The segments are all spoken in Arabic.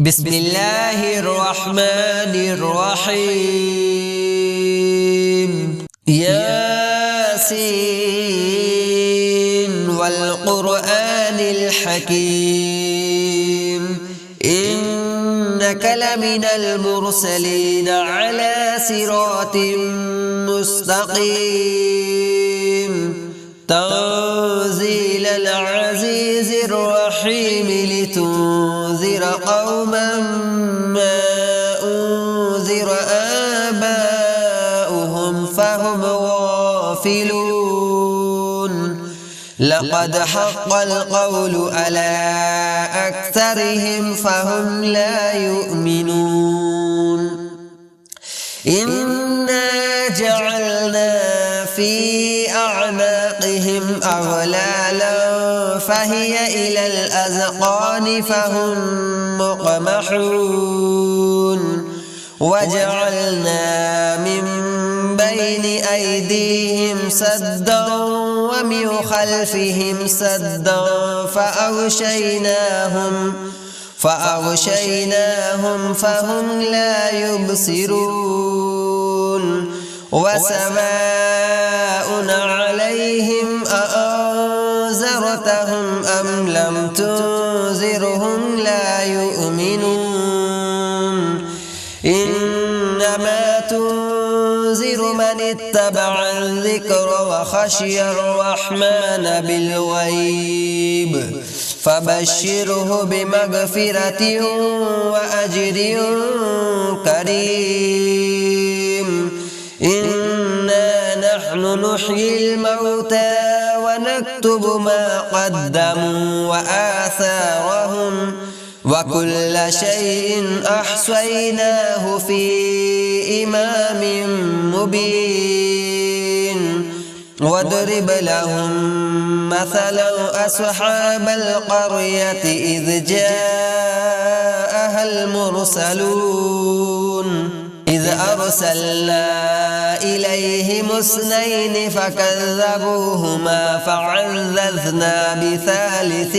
بسم الله الرحمن الرحيم ياسين والقرآن الحكيم إنك لمن المرسلين على صراط مستقيم تنزيل العزيز الرحيم لتنذر قوما ما أنذر آباؤهم فهم غافلون لقد حق القول على أكثرهم فهم لا يؤمنون إنا جعلنا في أعناقهم أغلالا فهي إلى الأذقان فهم مقمحون وجعلنا من بين أيديهم سدا ومن خلفهم سدا فأغشيناهم فهم لا يبصرون وسواء عليهم أأنذرتهم أم لم تنذرهم لا يؤمنون إنما تنذر من اتبع الذكر وخشي الرحمن بالغيب فبشره بمغفرة وأجر كريم إنا نحن نحيي الموتى ونكتب ما قدموا وآثارهم وكل شيء أحصيناه في إمام مبين واضرب لهم مثلا أصحاب القرية إذ جاءها المرسلون إذ أرسلنا إليهم اثنين فكذبوهما فعززنا بثالث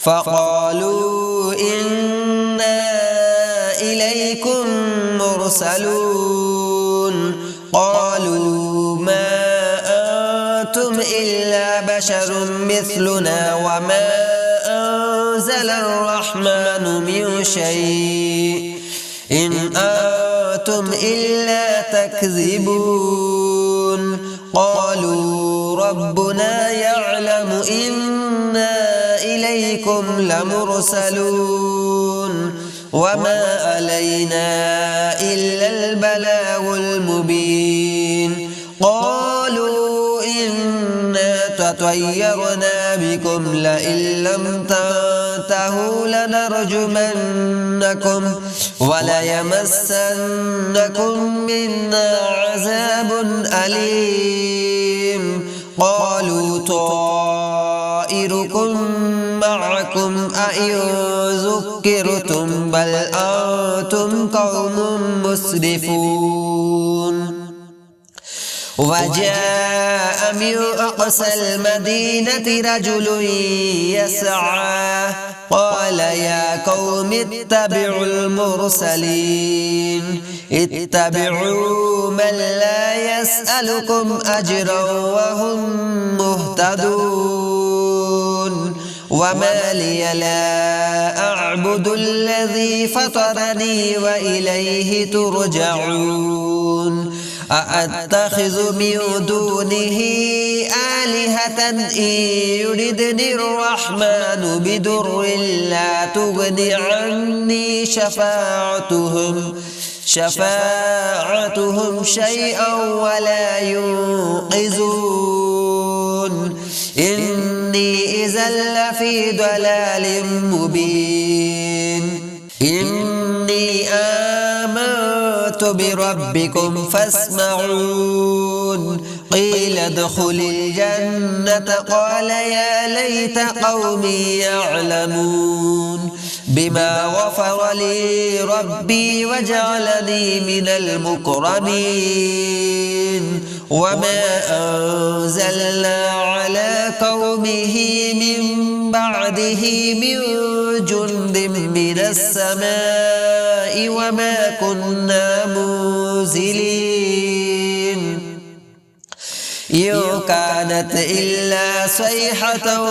فقالوا إنا إليكم مرسلون قالوا ما أنتم إلا بشر مثلنا وما أنزل الرحمن من شيء إن أنتم إلا تكذبون قالوا ربنا يعلم إنا إليكم لمرسلون وما علينا إلا البلاغ المبين قالوا إنا تطيرنا بكم لئن لم تنتهوا لنرجمنكم وليمسنكم منا عذاب أليم قالوا طائركم معكم أئن ذكرتم بل أنتم قوم مسرفون وجاء من أقصى المدينة رجل يسعى قال يا قوم اتبعوا المرسلين اتبعوا من لا يسألكم أجرا وهم مهتدون وما لي لا أعبد الذي فطرني وإليه ترجعون أأتخذ من دونه آلهة إن يردني الرحمن بدر لا تغن عني شفاعتهم شيئا ولا ينقذون إني إذا لفي ضلال مبين إني آمنت بربكم فاسمعون قيل ادخل الجنة قال يا ليت قومي يعلمون بما غفر لي ربي وجعلني من المكرمين وما أنزلنا على قومه من بعده من جند من السماء وما كنا منزلين إن كانت إلا صيحة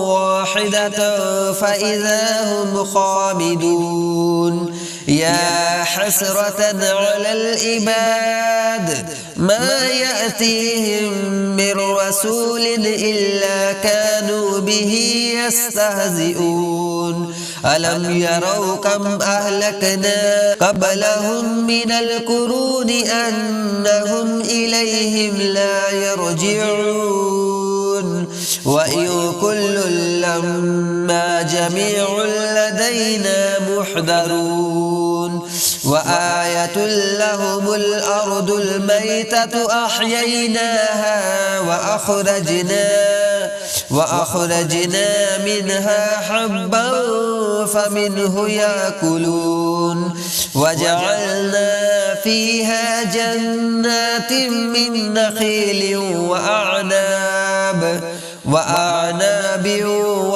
واحدة فإذا هم خامدون يا حسرة على العباد ما يأتيهم من رسول إلا كانوا به يستهزئون ألم يروا كم أهلكنا قبلهم من القرون أنهم إليهم لا يرجعون وإن كل لما جميع لدينا محضرون وآية لهم الأرض الميتة أحييناها وأخرجنا منها حبا فمنه يأكلون وجعلنا فيها جنات من نخيل وأعناب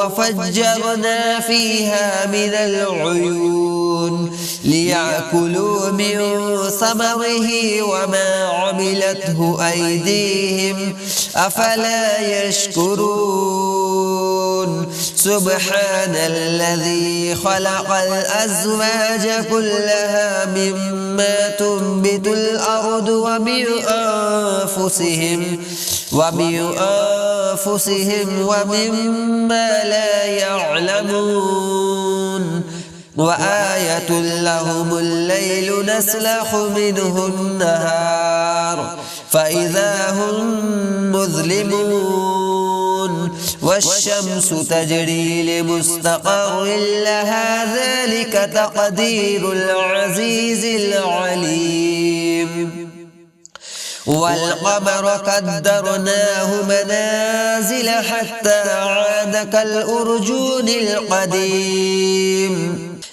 وفجرنا فيها من العيون ليأكلوا من ثمره وما عملته أيديهم أفلا يشكرون سبحان الذي خلق الأزواج كلها مما تنبت الأرض ومن أنفسهم ومما لا يعلمون وآية لهم الليل نسلخ منه النهار فإذا هم مظلمون والشمس تجري لمستقر لها ذلك تقدير العزيز العليم والقمر قدرناه منازل حتى عاد كالأرجون القديم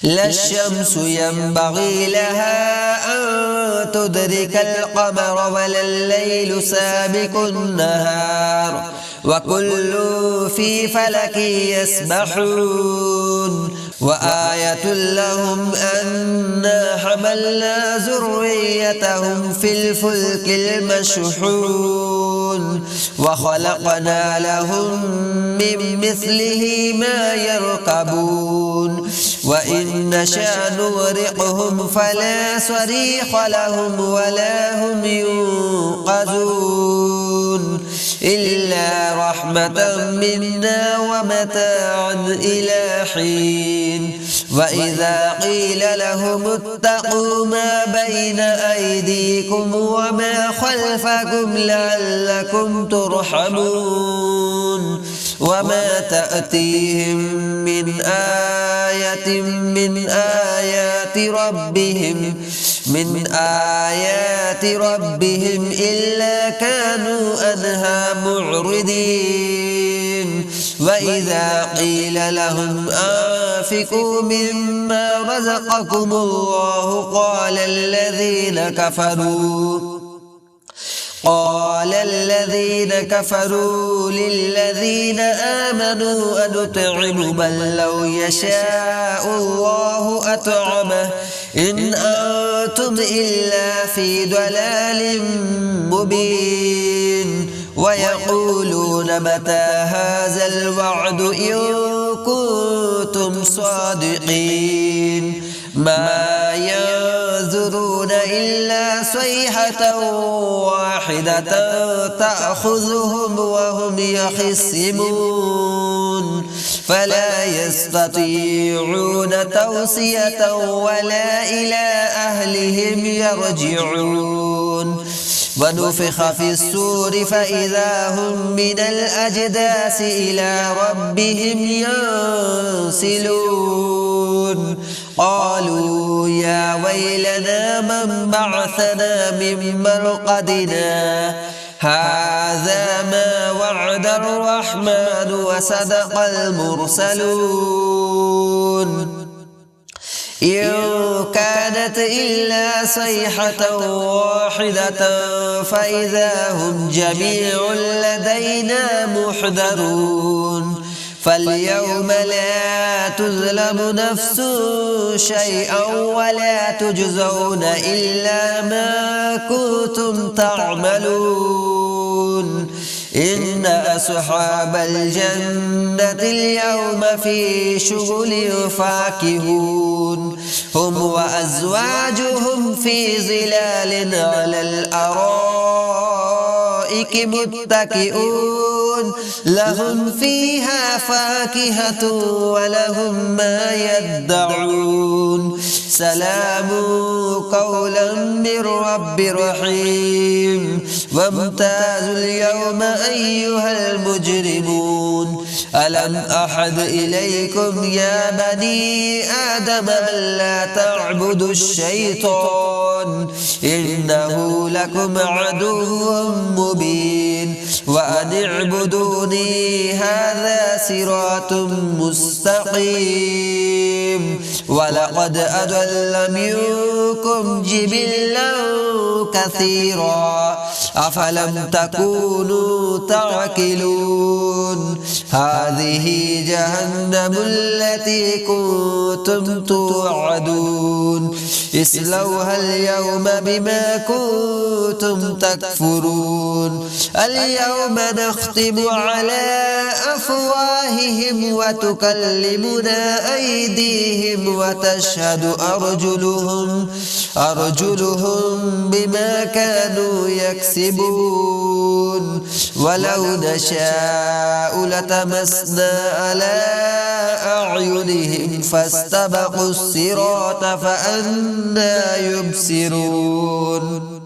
لا الشمس ينبغي لها أن تدرك القمر ولا الليل سابق النهار وكل في فلك يسبحون وآية لهم أنا حملنا ذريتهم في الفلك المشحون وخلقنا لهم من مثله ما يركبون وإن نشأ نغرقهم فلا صريخ لهم ولا هم ينقذون إلا رحمة منا ومتاعا إلى حين وإذا قيل لهم اتقوا ما بين أيديكم وما خلفكم لعلكم ترحمون وما تأتيهم من آية من آيات ربهم إلا كانوا عنها معرضين وإذا قيل لهم أنفقوا مما رزقكم الله قال الذين كفروا للذين آمنوا أنطعم من لو يشاء الله أطعمه إن أنتم إلا في ضلال مبين ويقولون متى هذا الوعد إن كنتم صادقين ما ينظرون إلا صيحة واحدة تأخذهم وهم يخصمون فلا يستطيعون توصية ولا إلى أهلهم يرجعون ونفخ في الصور فإذا هم من الأجداث إلى ربهم ينسلون قالوا يا ويلنا من بعثنا من مرقدنا هذا ما وعد الرحمن وصدق المرسلون إن كانت إلا صيحة واحدة فإذا هم جميع لدينا محضرون فاليوم لا تظلم نفس شيئا ولا تجزون إلا ما كنتم تعملون إن أصحاب الجنة اليوم في شغل فاكهون هم وأزواجهم في ظلال على الأرائك متكئون لهم فيها فاكهة ولهم ما يدعون سلام قولا من رب رحيم وامتازوا اليوم أيها المجرمون ألم أحد إليكم يا بني آدم ألا تعبدوا الشيطان إنه لكم عدو مبين وأن اعبدوني هذا صراط مستقيم ولقد أضل منكم جبلا كثيرا أفلم تكونوا تعقلون هذه جهنم التي كنتم توعدون اصلوها اليوم بما كنتم تكفرون اليوم نختم على أفواههم وتكلمنا أيديهم وتشهد أرجلهم بما كانوا يكسبون ولو نشاء لتمسنا على أعينهم فاستبقوا الصراط فأنى يبصرون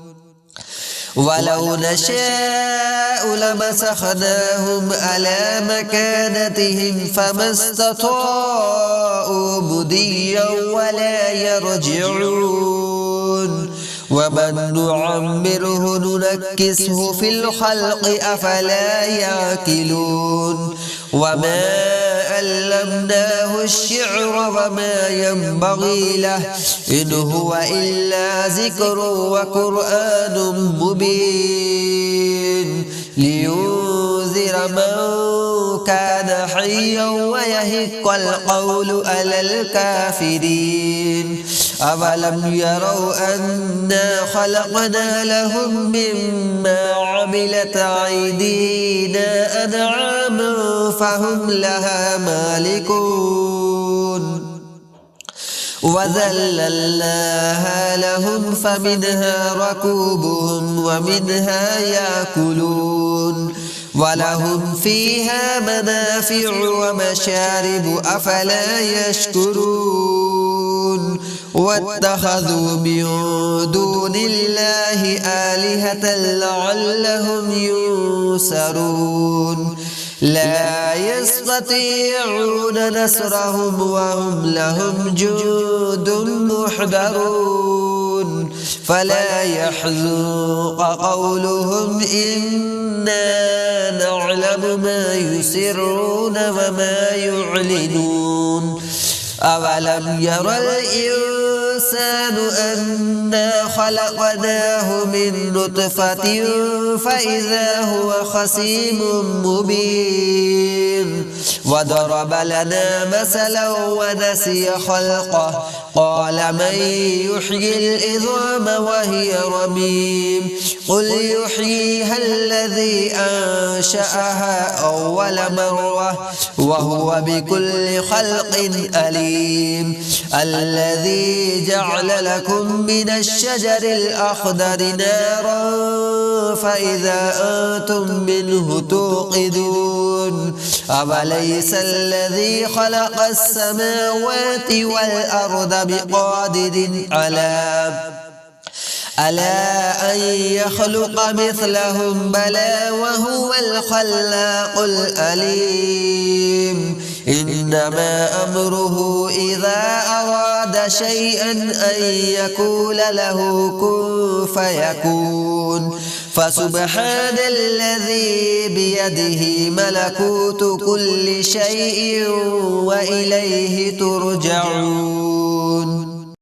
ولو نشاء لمسخناهم على مكانتهم فما استطاعوا مضيا ولا يرجعون ومن نعمره ننكسه في الخلق أفلا يعقلون وما علمناه الشعر وما ينبغي له إن هو إلا ذكر وقرآن مبين لينذر من كان حيا ويحق القول على الكافرين أولم يروا أنا خلقنا لهم مما عملت أيدينا أنعاما فهم لها مالكون وذللناها لهم فمنها ركوبهم ومنها يأكلون ولهم فيها منافع ومشارب أفلا يشكرون واتخذوا من دون الله آلهة لعلهم ينصرون لا يستطيعون نصرهم وهم لهم جند محضرون فلا يحزنك قولهم إنا نعلم ما يسرون وما يعلنون أولم يرى الإنسان أنا خلقناه من نطفة فإذا هو خصيم مبين وضرب لنا مثلا ونسي خلقه قال من يحيي العظام وهي رميم قل يحييها الذي أنشأها أول مرة وهو بكل خلق أليم الذي جعل لكم من الشجر الأخضر نارا فإذا أنتم منه توقدون أوليس الذي خلق السماوات والأرض بقادر ألا أن يخلق مثلهم بلى وهو الخلاق العليم إنما أمره إذا أراد شيئا أن يقول له كن فيكون فسبحان الذي بيده ملكوت كل شيء وإليه ترجعون.